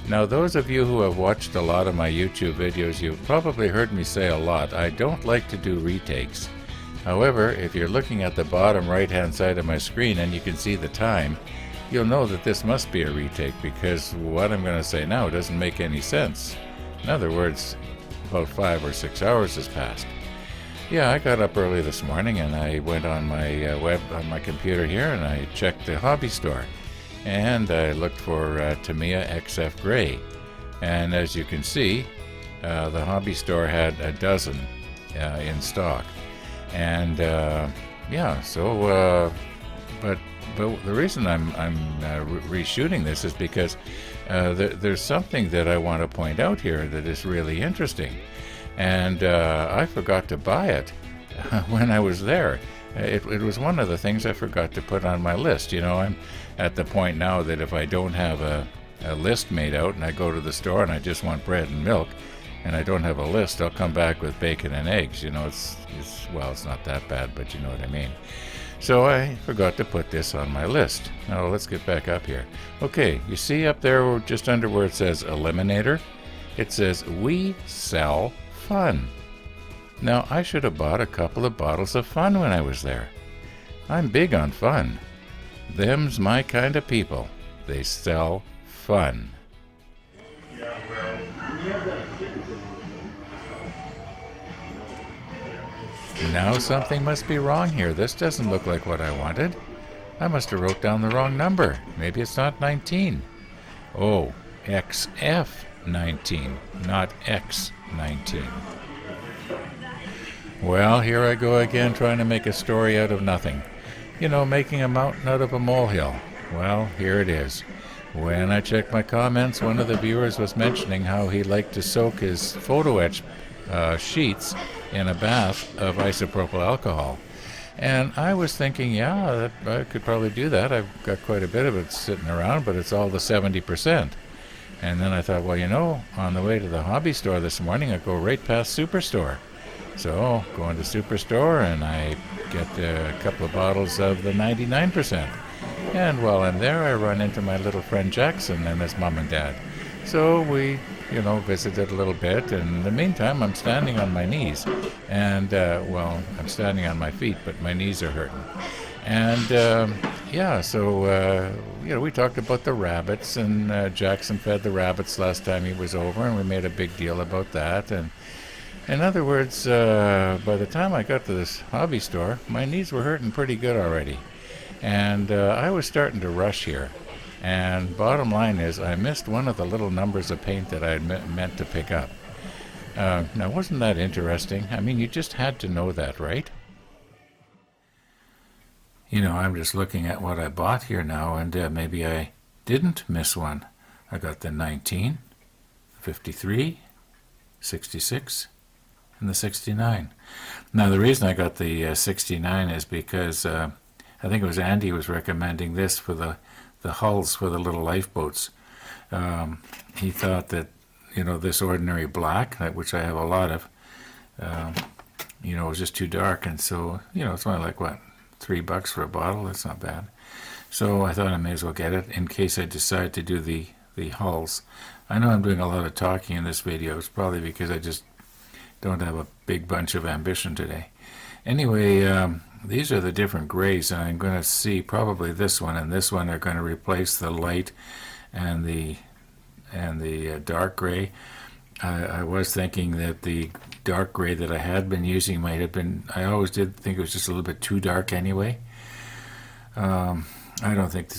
Now, those of you who have watched a lot of my YouTube videos, you've probably heard me say a lot, I don't like to do retakes. However, if you're looking at the bottom right-hand side of my screen and you can see the time, you'll know that this must be a retake because what I'm going to say now doesn't make any sense. In other words, about 5 or 6 hours has passed. Yeah, I got up early this morning and I went on my on my computer here and I checked the hobby store. And I looked for Tamiya XF Gray. And as you can see, the hobby store had a dozen in stock. And yeah, so, but the reason I'm reshooting this is because there's something that I want to point out here that is really interesting. And I forgot to buy it when I was there. It was one of the things I forgot to put on my list. You know, I'm at the point now that if I don't have a list made out and I go to the store and I just want bread and milk and I don't have a list, I'll come back with bacon and eggs. You know, it's not that bad, but you know what I mean. So I forgot to put this on my list. Now let's get back up here. Okay, you see up there just under where it says Eliminator, it says We Sell Fun. Now, I should have bought a couple of bottles of fun when I was there. I'm big on fun. Them's my kind of people. They sell fun. Now something must be wrong here. This doesn't look like what I wanted. I must have wrote down the wrong number. Maybe it's not 19. Oh, XF19, not X19. Well, here I go again trying to make a story out of nothing. You know, making a mountain out of a molehill. Well, here it is. When I checked my comments, one of the viewers was mentioning how he liked to soak his photo etch sheets in a bath of isopropyl alcohol. And I was thinking, yeah, I could probably do that. I've got quite a bit of it sitting around, but it's all the 70%. And then I thought, well, you know, on the way to the hobby store this morning, I go right past Superstore. So, go into Superstore and I get a couple of bottles of the 99%. And while I'm there, I run into my little friend Jackson and his mom and dad. So we, you know, visited a little bit. And in the meantime, I'm standing on my knees. And, well, I'm standing on my feet, but my knees are hurting. And, yeah, so, you know, we talked about the rabbits. And Jackson fed the rabbits last time he was over. And we made a big deal about that. And in other words, by the time I got to this hobby store, my knees were hurting pretty good already. And I was starting to rush here. And bottom line is, I missed one of the little numbers of paint that I had meant to pick up. Now, wasn't that interesting? I mean, you just had to know that, right? You know, I'm just looking at what I bought here now, and maybe I didn't miss one. I got the 19, 53, 66, and the 69. Now, the reason I got the 69 is because I think it was Andy was recommending this for the hulls for the little lifeboats. He thought that, you know, this ordinary black, which I have a lot of, you know, was just too dark. And so, you know, it's only like, what, $3 for a bottle? That's not bad. So I thought I may as well get it in case I decide to do the hulls. I know I'm doing a lot of talking in this video. It's probably because I just don't have a big bunch of ambition today. Anyway, these are the different grays, and I'm going to see probably this one and this one are going to replace the light and the dark gray. I was thinking that the dark gray that I had been using might have been, I always did think it was just a little bit too dark anyway. I don't think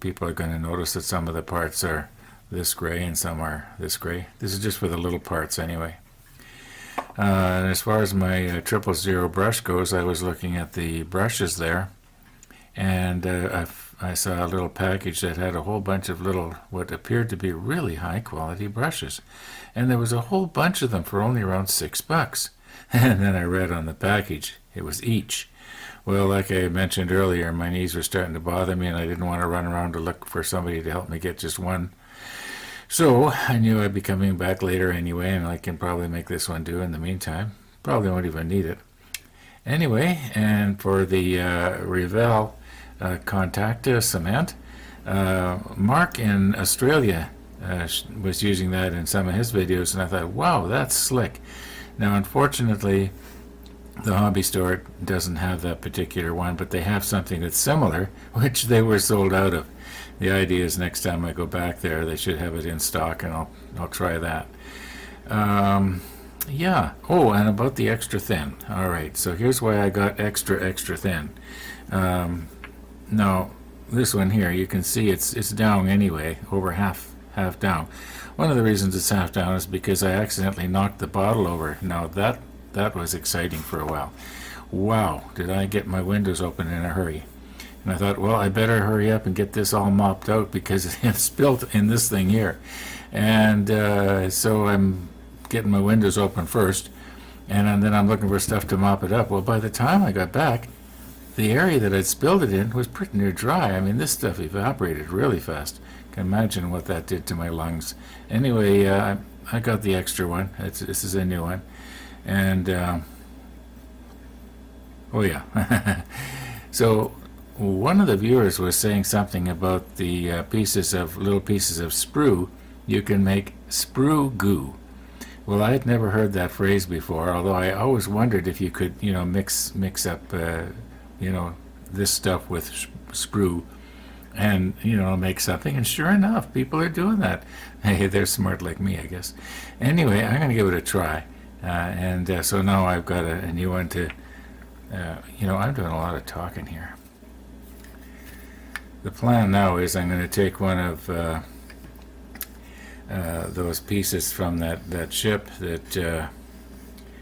people are going to notice that some of the parts are this gray and some are this gray. This is just for the little parts anyway. And as far as my 000 brush goes, I was looking at the brushes there, and I saw a little package that had a whole bunch of little, what appeared to be really high quality brushes. And there was a whole bunch of them for only around $6. And then I read on the package, it was each. Well, like I mentioned earlier, my knees were starting to bother me, and I didn't want to run around to look for somebody to help me get just one. So I knew I'd be coming back later anyway, and I can probably make this one do in the meantime. Probably won't even need it. Anyway, and for the Revell contact cement, Mark in Australia was using that in some of his videos, and I thought, wow, that's slick. Now, unfortunately, the hobby store doesn't have that particular one, but they have something that's similar, which they were sold out of. The idea is next time I go back there, they should have it in stock, and I'll try that. Yeah. Oh, and about the extra thin. All right. So here's why I got extra thin. Now, this one here, you can see it's down anyway, over half down. One of the reasons it's half down is because I accidentally knocked the bottle over. Now that was exciting for a while. Wow, did I get my windows open in a hurry. And I thought, well, I better hurry up and get this all mopped out because it's spilled in this thing here. And so I'm getting my windows open first, and then I'm looking for stuff to mop it up. Well, by the time I got back, the area that I'd spilled it in was pretty near dry. I mean, this stuff evaporated really fast. Can imagine what that did to my lungs. Anyway, I got the extra one. This is a new one. And, oh yeah. So one of the viewers was saying something about the little pieces of sprue. You can make sprue goo. Well, I had never heard that phrase before, although I always wondered if you could, mix up, this stuff with sprue and, make something. And sure enough, people are doing that. Hey, they're smart like me, I guess. Anyway, I'm going to give it a try. So now I've got a new one to, I'm doing a lot of talking here. The plan now is I'm going to take one of those pieces from that ship that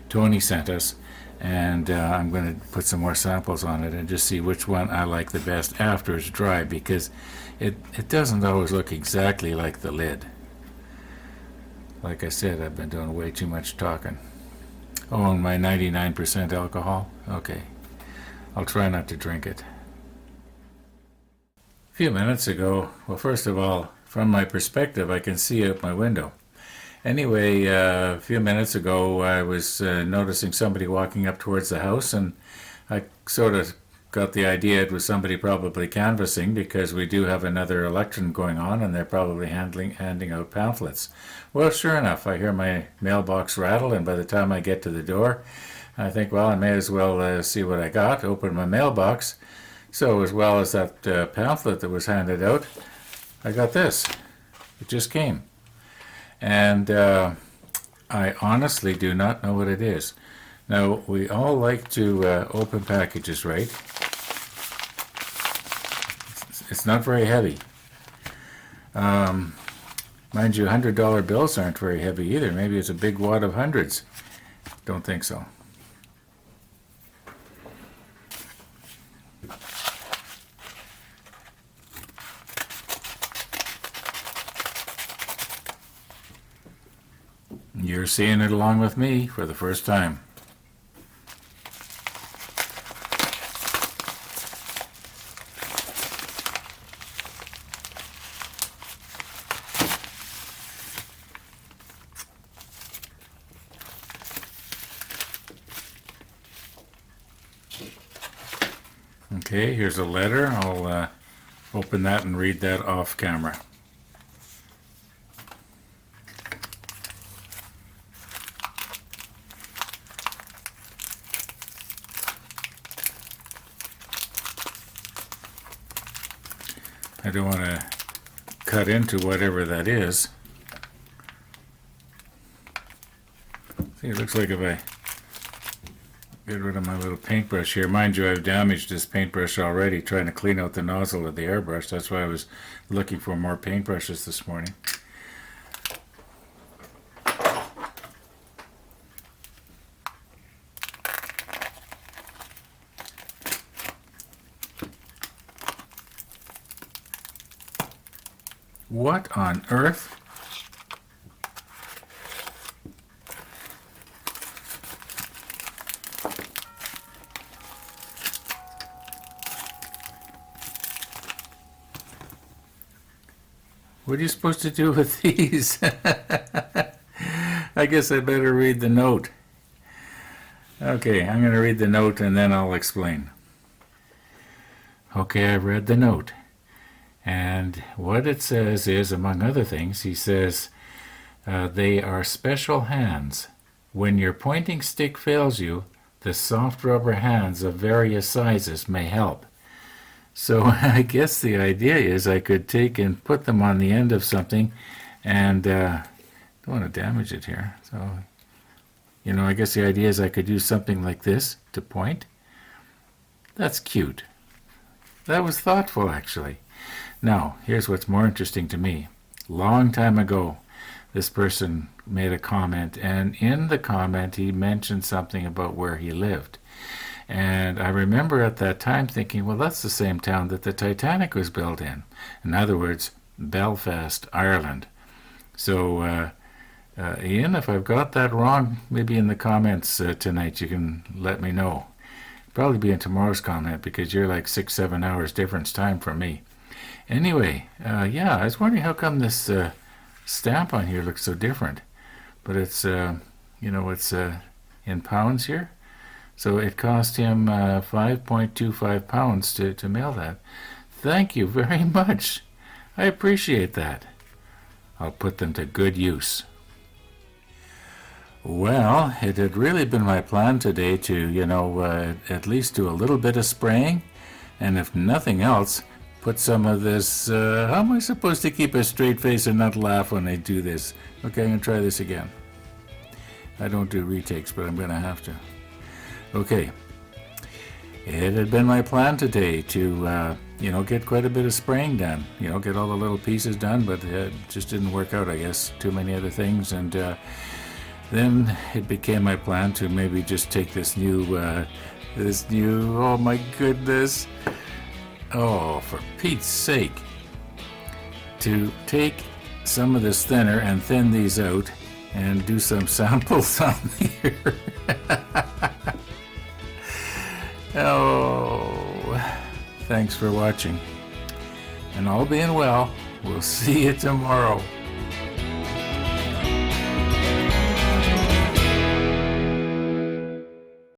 Tony sent us, and I'm going to put some more samples on it and just see which one I like the best after it's dry, because it doesn't always look exactly like the lid. Like I said, I've been doing way too much talking. Oh, and my 99% alcohol? Okay. I'll try not to drink it. A few minutes ago, well, first of all, from my perspective, I can see out my window. Anyway, a few minutes ago, I was noticing somebody walking up towards the house, and I sort of got the idea it was somebody probably canvassing, because we do have another election going on, and they're probably handing out pamphlets. Well, sure enough, I hear my mailbox rattle, and by the time I get to the door, I think, well, I may as well see what I got, open my mailbox. So as well as that pamphlet that was handed out, I got this. It just came. And I honestly do not know what it is. Now, we all like to open packages, right? It's not very heavy. Mind you, $100 bills aren't very heavy either. Maybe it's a big wad of hundreds. Don't think so. You're seeing it along with me for the first time. Okay, here's a letter. I'll open that and read that off camera. I don't want to cut into whatever that is. See, it looks like if I get rid of my little paintbrush here. Mind you, I've damaged this paintbrush already trying to clean out the nozzle of the airbrush. That's why I was looking for more paintbrushes this morning. What on earth? What are you supposed to do with these? I guess I better read the note. Okay, I'm going to read the note and then I'll explain. Okay, I've read the note. And what it says is, among other things, he says, they are special hands. When your pointing stick fails you, the soft rubber hands of various sizes may help. So I guess the idea is I could take and put them on the end of something, and don't want to damage it here. So, I guess the idea is I could use something like this to point. That's cute. That was thoughtful, actually. Now, here's what's more interesting to me. Long time ago, this person made a comment, and in the comment he mentioned something about where he lived. And I remember at that time thinking, well, that's the same town that the Titanic was built in. In other words, Belfast, Ireland. So, Ian, if I've got that wrong, maybe in the comments tonight you can let me know. Probably be in tomorrow's comment because you're like 6-7 hours difference time from me. Anyway, yeah, I was wondering how come this stamp on here looks so different. But it's, it's in pounds here. So it cost him 5.25 pounds to mail that. Thank you very much. I appreciate that. I'll put them to good use. Well, it had really been my plan today to, at least do a little bit of spraying, and if nothing else, put some of this, how am I supposed to keep a straight face and not laugh when I do this? Okay, I'm going to try this again. I don't do retakes, but I'm going to have to. Okay. It had been my plan today to, get quite a bit of spraying done, get all the little pieces done, but it just didn't work out, I guess. Too many other things, and then it became my plan to maybe just take this new, oh my goodness, oh, for Pete's sake, to take some of this thinner and thin these out and do some samples on here. Oh, thanks for watching. And all being well, we'll see you tomorrow.